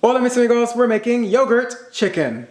Hola mis amigos, we're making yogurt chicken.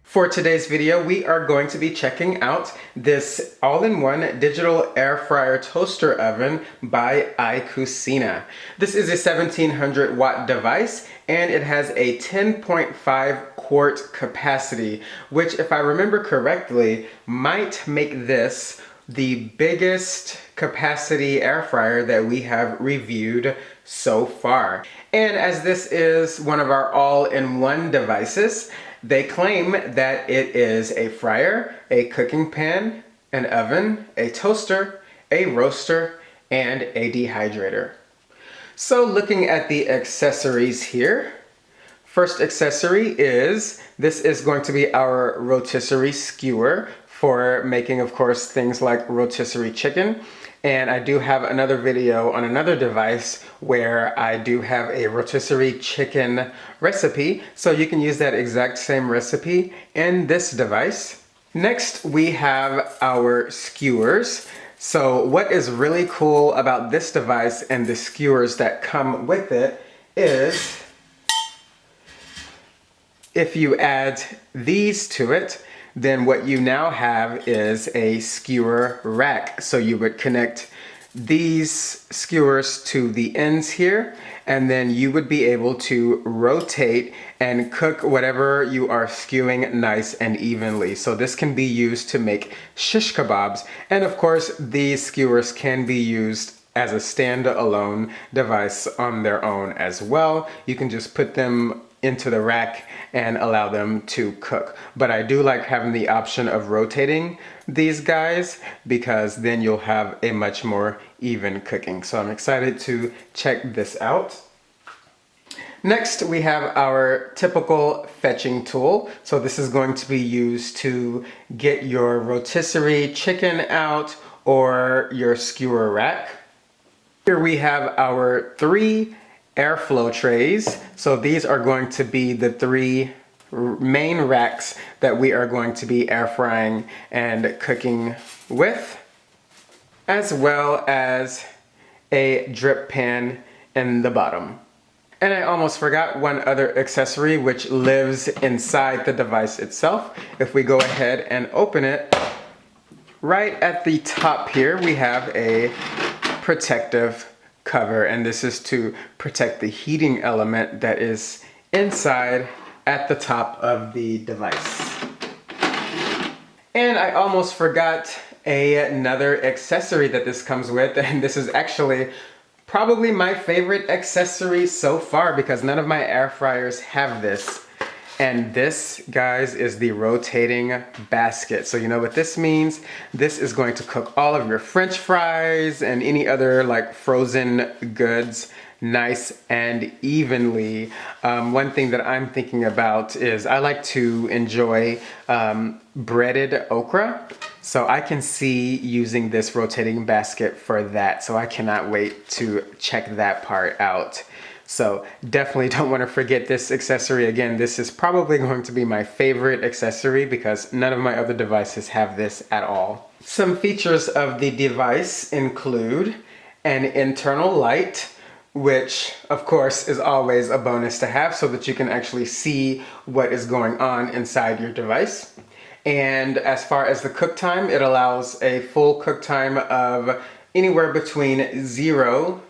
For today's video, we are going to be checking out this all-in-one digital air fryer toaster oven by iCucina. This is a 1700 watt device and it has a 10.5 quart capacity, which if I remember correctly, might make this the biggest capacity air fryer that we have reviewed so far. And as this is one of our all-in-one devices, they claim that it is a fryer, a cooking pan, an oven, a toaster, a roaster, and a dehydrator. So looking at the accessories here, first accessory is, this is going to be our rotisserie skewer for making, of course, things like rotisserie chicken. And I do have another video on another device where I do have a rotisserie chicken recipe, so you can use that exact same recipe in this device. Next, we have our skewers. So what is really cool about this device and the skewers that come with it is if you add these to it, then what you now have is a skewer rack. So you would connect these skewers to the ends here, and then you would be able to rotate and cook whatever you are skewing nice and evenly. So this can be used to make shish kebabs. And of course, these skewers can be used as a standalone device on their own as well. You can just put them into the rack and allow them to cook. But I do like having the option of rotating these guys because then you'll have a much more even cooking. So I'm excited to check this out. Next, we have our typical fetching tool. So this is going to be used to get your rotisserie chicken out or your skewer rack. Here we have our 3 airflow trays. So these are going to be the 3 main racks that we are going to be air frying and cooking with, as well as a drip pan in the bottom. And I almost forgot one other accessory which lives inside the device itself. If we go ahead and open it, right at the top here we have a protective cover, and this is to protect the heating element that is inside at the top of the device. And I almost forgot another accessory that this comes with, and this is actually probably my favorite accessory so far because none of my air fryers have this. And this, guys, is the rotating basket. So you know what this means? This is going to cook all of your French fries and any other like frozen goods nice and evenly. One thing that I'm thinking about is I like to enjoy breaded okra. So I can see using this rotating basket for that. So I cannot wait to check that part out. So definitely don't want to forget this accessory. Again, this is probably going to be my favorite accessory because none of my other devices have this at all. Some features of the device include an internal light, which of course is always a bonus to have so that you can actually see what is going on inside your device. And as far as the cook time, it allows a full cook time of anywhere between 0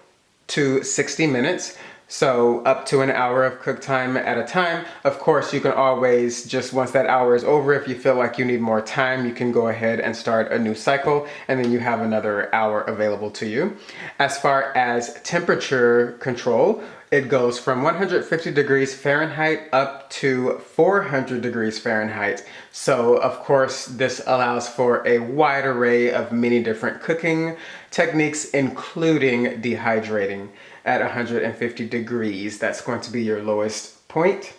to 60 minutes. So up to an hour of cook time at a time. Of course, you can always just, once that hour is over, if you feel like you need more time, you can go ahead and start a new cycle and then you have another hour available to you. As far as temperature control, it goes from 150 degrees Fahrenheit up to 400 degrees Fahrenheit. So of course, this allows for a wide array of many different cooking techniques, including dehydrating at 150 degrees. That's going to be your lowest point.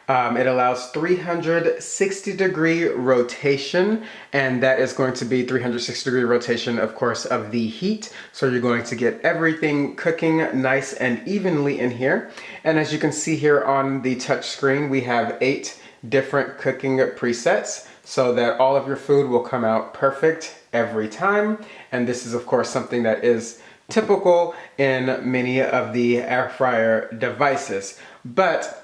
It allows 360 degree rotation, and that is going to be 360 degree rotation, of course, of the heat. So you're going to get everything cooking nice and evenly in here. And as you can see here on the touch screen, we have 8 different cooking presets. so that all of your food will come out perfect every time. And this is of course something that is typical in many of the air fryer devices. But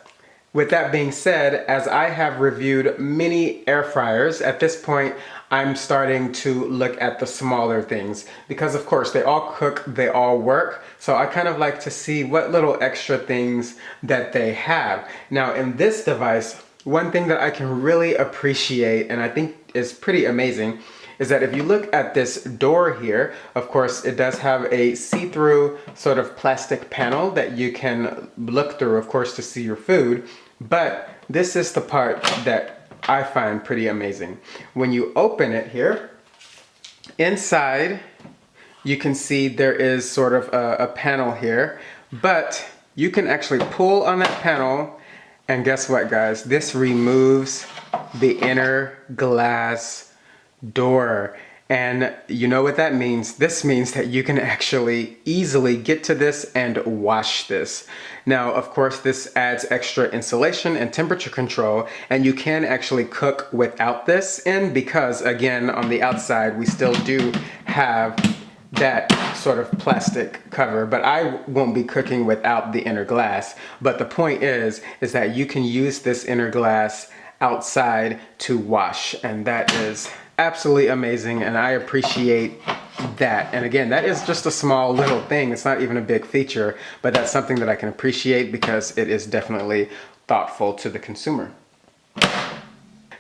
with that being said, as I have reviewed many air fryers, at this point I'm starting to look at the smaller things because of course they all cook, they all work. So I kind of like to see what little extra things that they have. Now in this device, one thing that I can really appreciate and I think is pretty amazing is that if you look at this door here, of course, it does have a see-through sort of plastic panel that you can look through, of course, to see your food. But this is the part that I find pretty amazing. When you open it here, inside, you can see there is sort of a panel here, but you can actually pull on that panel, and guess what, guys? This removes the inner glass door. And you know what that means? This means that you can actually easily get to this and wash this. Now, of course, this adds extra insulation and temperature control, and you can actually cook without this in because, again, on the outside, we still do have that sort of plastic cover, but I won't be cooking without the inner glass. But the point is that you can use this inner glass outside to wash, and that is absolutely amazing, and I appreciate that. And again, that is just a small little thing. It's not even a big feature, but that's something that I can appreciate because it is definitely thoughtful to the consumer.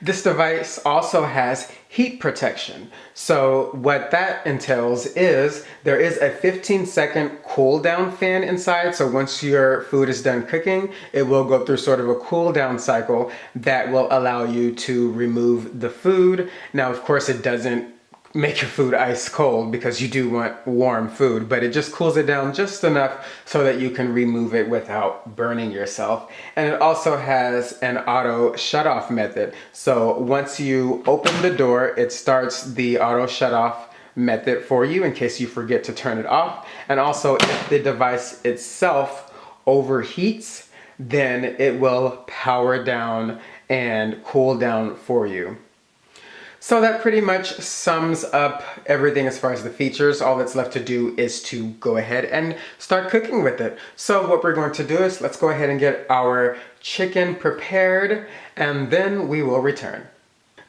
This device also has heat protection. So what that entails is there is a 15-second cool down fan inside. So once your food is done cooking, it will go through sort of a cool down cycle that will allow you to remove the food. Now, of course, it doesn't make your food ice cold because you do want warm food, but it just cools it down just enough so that you can remove it without burning yourself. And it also has an auto shut off method. So once you open the door, it starts the auto shut off method for you in case you forget to turn it off. And also if the device itself overheats, then it will power down and cool down for you. So that pretty much sums up everything as far as the features. All that's left to do is to go ahead and start cooking with it. So what we're going to do is let's go ahead and get our chicken prepared, and then we will return.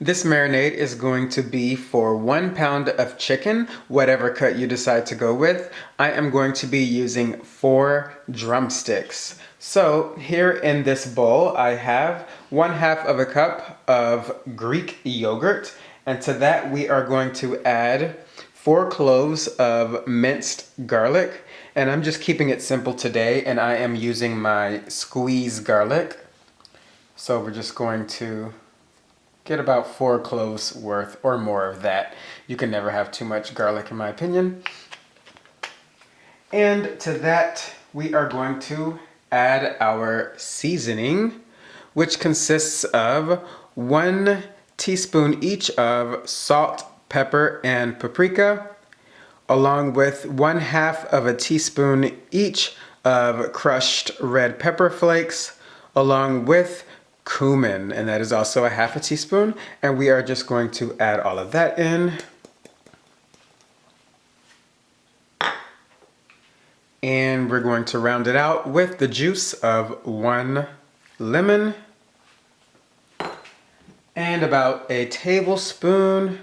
This marinade is going to be for 1 pound of chicken, whatever cut you decide to go with. I am going to be using 4 drumsticks. So here in this bowl, I have 1/2 of a cup of Greek yogurt. And to that, we are going to add 4 cloves of minced garlic. And I'm just keeping it simple today, and I am using my squeeze garlic. So we're just going to get about 4 cloves worth or more of that. You can never have too much garlic in my opinion. And to that, we are going to add our seasoning, which consists of 1 teaspoon each of salt, pepper, and paprika, along with 1/2 of a teaspoon each of crushed red pepper flakes, along with cumin, and that is also 1/2 teaspoon. And we are just going to add all of that in. And we're going to round it out with the juice of 1 lemon and about a tablespoon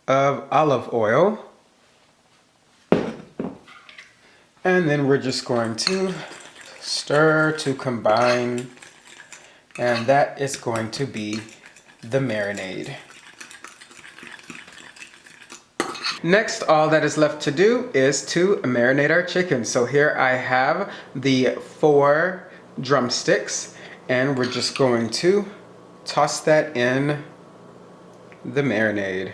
of olive oil. And then we're just going to stir to combine, and that is going to be the marinade. Next, all that is left to do is to marinate our chicken. So here I have the 4 drumsticks, and we're just going to toss that in the marinade.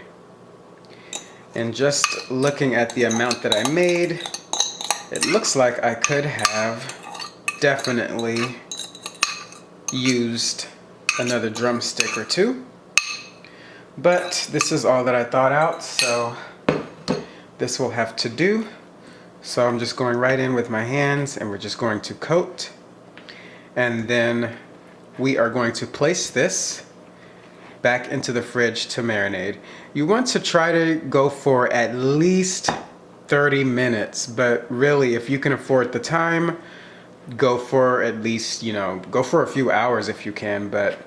And just looking at the amount that I made, it looks like I could have definitely used another drumstick or 2. But this is all that I thought out, so this will have to do. So I'm just going right in with my hands, and we're just going to coat. And then we are going to place this back into the fridge to marinate. You want to try to go for at least 30 minutes, but really if you can afford the time, go for at least, go for a few hours if you can, but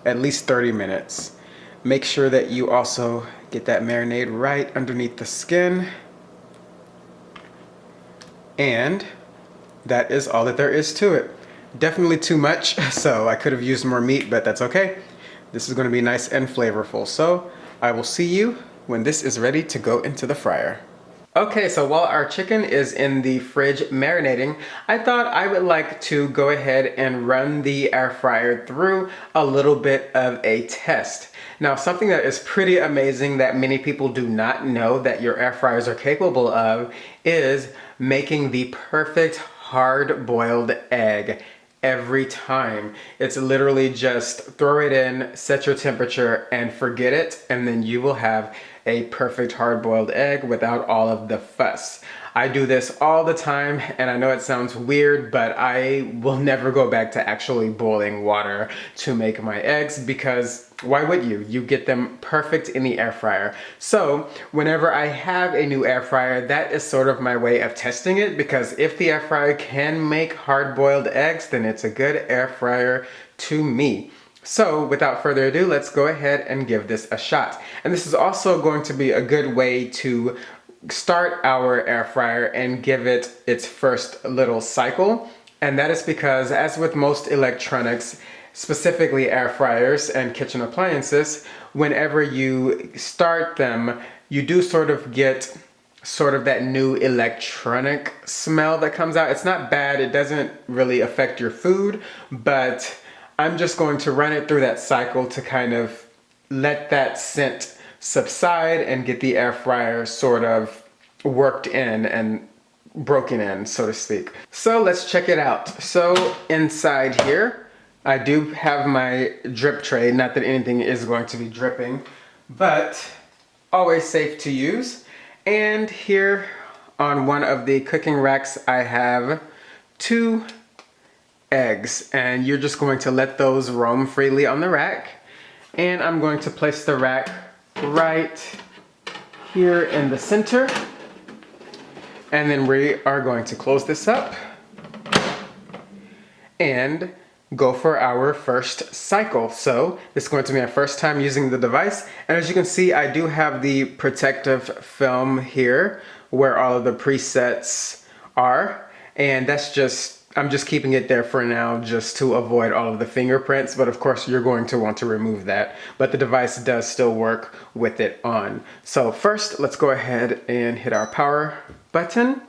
at least 30 minutes. Make sure that you also get that marinade right underneath the skin. And that is all that there is to it. Definitely too much, so I could have used more meat, but that's okay. This is going to be nice and flavorful. So I will see you when this is ready to go into the fryer. Okay, so while our chicken is in the fridge marinating, I thought I would like to go ahead and run the air fryer through a little bit of a test. Now, something that is pretty amazing that many people do not know that your air fryers are capable of is making the perfect hard-boiled egg every time. It's literally just throw it in, set your temperature, and forget it, and then you will have a perfect hard-boiled egg without all of the fuss. I do this all the time, and I know it sounds weird, but I will never go back to actually boiling water to make my eggs, because why would you? You get them perfect in the air fryer. So whenever I have a new air fryer, that is sort of my way of testing it, because if the air fryer can make hard-boiled eggs, then it's a good air fryer to me. So without further ado, let's go ahead and give this a shot. And this is also going to be a good way to start our air fryer and give it its first little cycle. And that is because, as with most electronics, specifically air fryers and kitchen appliances, whenever you start them, you do sort of get that new electronic smell that comes out. It's not bad, it doesn't really affect your food, but I'm just going to run it through that cycle to kind of let that scent subside and get the air fryer sort of worked in and broken in, so to speak. So let's check it out. So inside here, I do have my drip tray. Not that anything is going to be dripping, but always safe to use. And here on one of the cooking racks, I have 2 eggs, and you're just going to let those roam freely on the rack. And I'm going to place the rack right here in the center. And then we are going to close this up and go for our first cycle. So this is going to be my first time using the device. And as you can see, I do have the protective film here where all of the presets are. And that's just, I'm just keeping it there for now just to avoid all of the fingerprints, but of course you're going to want to remove that. But the device does still work with it on. So first, let's go ahead and hit our power button.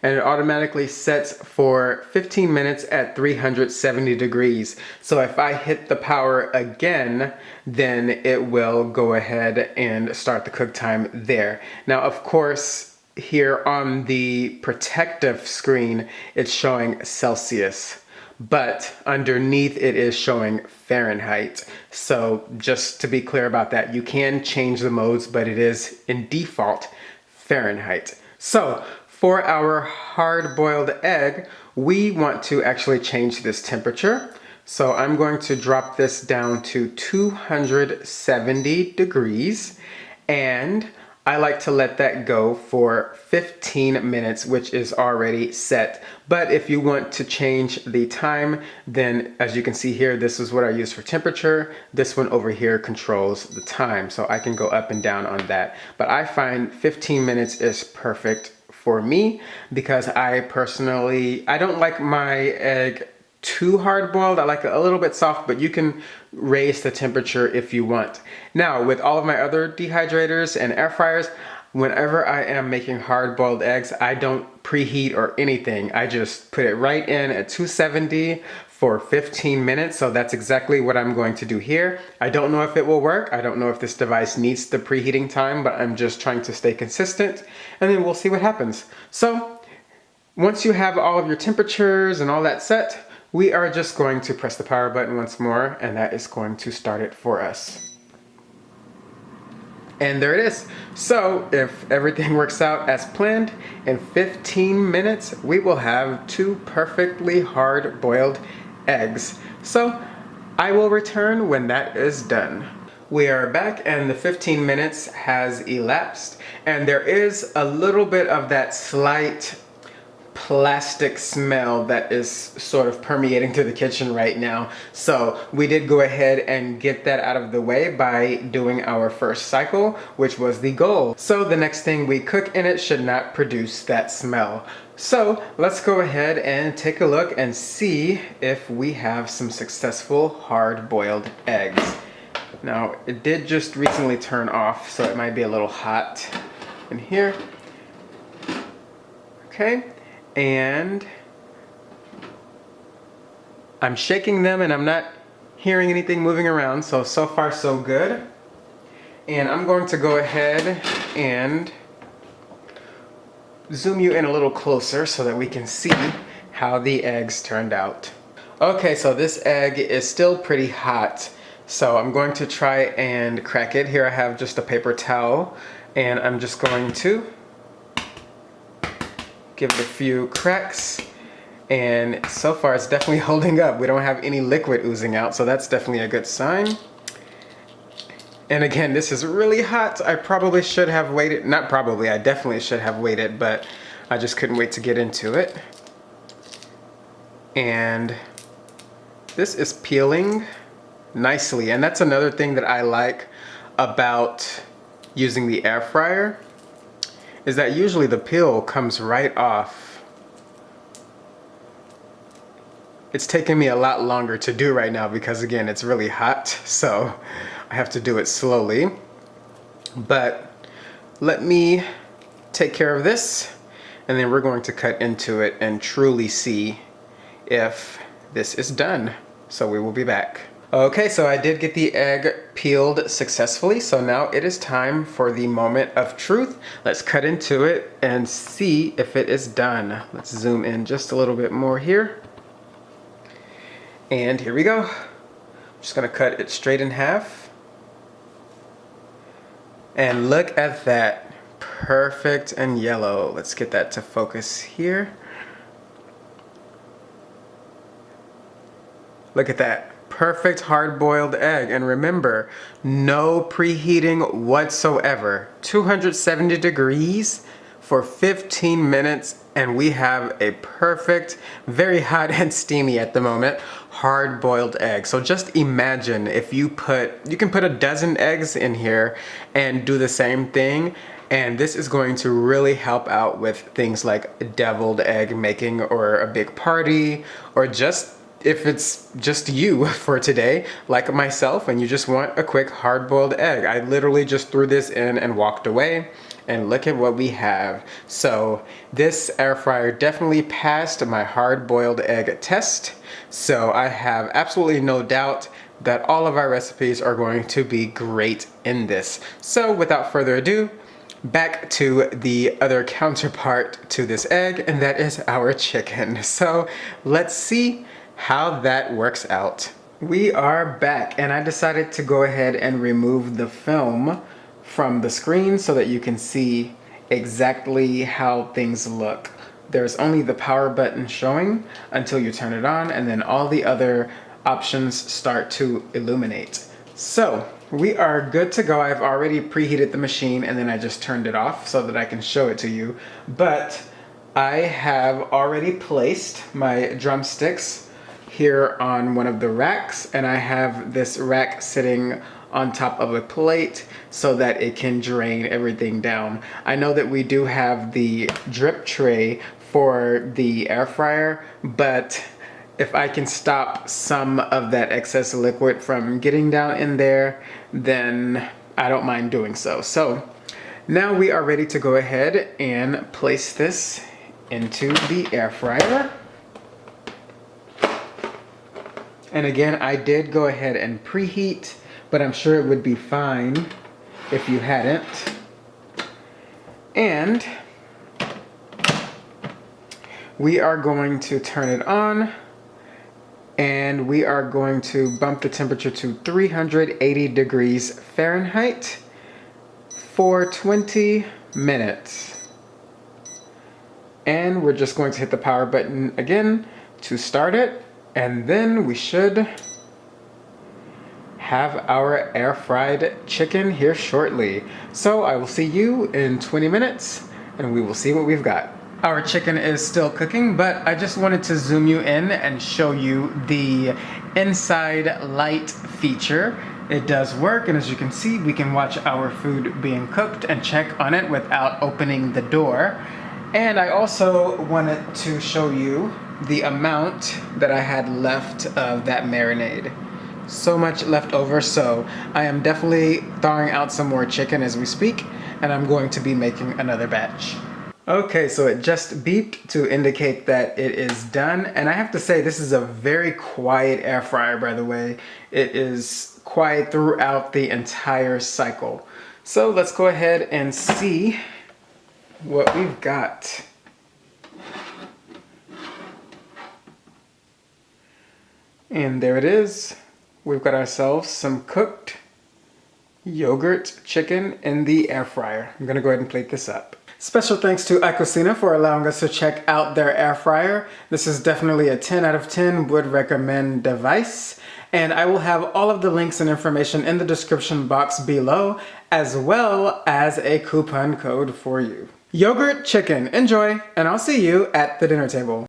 And it automatically sets for 15 minutes at 370 degrees. So if I hit the power again, then it will go ahead and start the cook time there. Now, of course, here on the protective screen, it's showing Celsius, but underneath it is showing Fahrenheit. So just to be clear about that, you can change the modes, but it is in default Fahrenheit. So for our hard-boiled egg, we want to actually change this temperature. So I'm going to drop this down to 270 degrees, and I like to let that go for 15 minutes, which is already set. But if you want to change the time, then as you can see here, this is what I use for temperature. This one over here controls the time, so I can go up and down on that. But I find 15 minutes is perfect for me, because I don't like my egg too hard boiled. I like it a little bit soft, but you can raise the temperature if you want. Now, with all of my other dehydrators and air fryers, whenever I am making hard boiled eggs, I don't preheat or anything. I just put it right in at 270 for 15 minutes. So that's exactly what I'm going to do here. I don't know if it will work. I don't know if this device needs the preheating time, but I'm just trying to stay consistent, and then we'll see what happens. So once you have all of your temperatures and all that set, we are just going to press the power button once more, and that is going to start it for us. And there it is. So if everything works out as planned, in 15 minutes, we will have 2 perfectly hard-boiled eggs. So I will return when that is done. We are back and the 15 minutes has elapsed, and there is a little bit of that slight plastic smell that is sort of permeating through the kitchen right now. So we did go ahead and get that out of the way by doing our first cycle, which was the goal. So the next thing we cook in it should not produce that smell. So let's go ahead and take a look and see if we have some successful hard-boiled eggs. Now, it did just recently turn off, so it might be a little hot in here. Okay, and I'm shaking them and I'm not hearing anything moving around, so far so good. And I'm going to go ahead and zoom you in a little closer so that we can see how the eggs turned out. Okay, so this egg is still pretty hot. So I'm going to try and crack it. Here I have just a paper towel, and I'm just going to give it a few cracks. And so far it's definitely holding up. We don't have any liquid oozing out, so that's definitely a good sign. And again, this is really hot. I probably should have waited, not probably, I definitely should have waited, but I just couldn't wait to get into it. And this is peeling nicely, and that's another thing that I like about using the air fryer, is that usually the peel comes right off. It's taking me a lot longer to do right now because again, it's really hot, so I have to do it slowly. But let me take care of this, and then we're going to cut into it and truly see if this is done. So we will be back. Okay, so I did get the egg peeled successfully, so now it is time for the moment of truth. Let's cut into it and see if it is done. Let's zoom in just a little bit more here. And here we go. I'm just gonna cut it straight in half. And look at that, perfect and yellow. Let's get that to focus here. Look at that. Perfect hard-boiled egg, and remember, no preheating whatsoever. 270 degrees for 15 minutes, and we have a perfect, very hot and steamy at the moment, hard-boiled egg. So just imagine if you can put a dozen eggs in here and do the same thing, and this is going to really help out with things like deviled egg making or a big party, or just if it's just you for today, like myself, and you just want a quick hard-boiled egg. I literally just threw this in and walked away, and look at what we have. So this air fryer definitely passed my hard-boiled egg test. So I have absolutely no doubt that all of our recipes are going to be great in this. So without further ado, back to the other counterpart to this egg, and that is our chicken. So let's see how that works out. We are back, and I decided to go ahead and remove the film from the screen so that you can see exactly how things look. There's only the power button showing until you turn it on, and then all the other options start to illuminate. So we are good to go. I've already preheated the machine, and then I just turned it off so that I can show it to you. But I have already placed my drumsticks here on one of the racks, and I have this rack sitting on top of a plate so that it can drain everything down. I know that we do have the drip tray for the air fryer, but if I can stop some of that excess liquid from getting down in there, then I don't mind doing so. So now we are ready to go ahead and place this into the air fryer. And again, I did go ahead and preheat, but I'm sure it would be fine if you hadn't. And we are going to turn it on, and we are going to bump the temperature to 380 degrees Fahrenheit for 20 minutes. And we're just going to hit the power button again to start it. And then we should have our air fried chicken here shortly. So I will see you in 20 minutes and we will see what we've got. Our chicken is still cooking, but I just wanted to zoom you in and show you the inside light feature. It does work, and as you can see, we can watch our food being cooked and check on it without opening the door. And I also wanted to show you the amount that I had left of that marinade. So much left over, so I am definitely thawing out some more chicken as we speak, and I'm going to be making another batch. Okay, so it just beeped to indicate that it is done, and I have to say this is a very quiet air fryer, by the way. It is quiet throughout the entire cycle. So let's go ahead and see what we've got. And there it is. We've got ourselves some cooked yogurt chicken in the air fryer. I'm gonna go ahead and plate this up. Special thanks to iCucina for allowing us to check out their air fryer. This is definitely a 10 out of 10 would recommend device. And I will have all of the links and information in the description box below, as well as a coupon code for you. Yogurt chicken, enjoy, and I'll see you at the dinner table.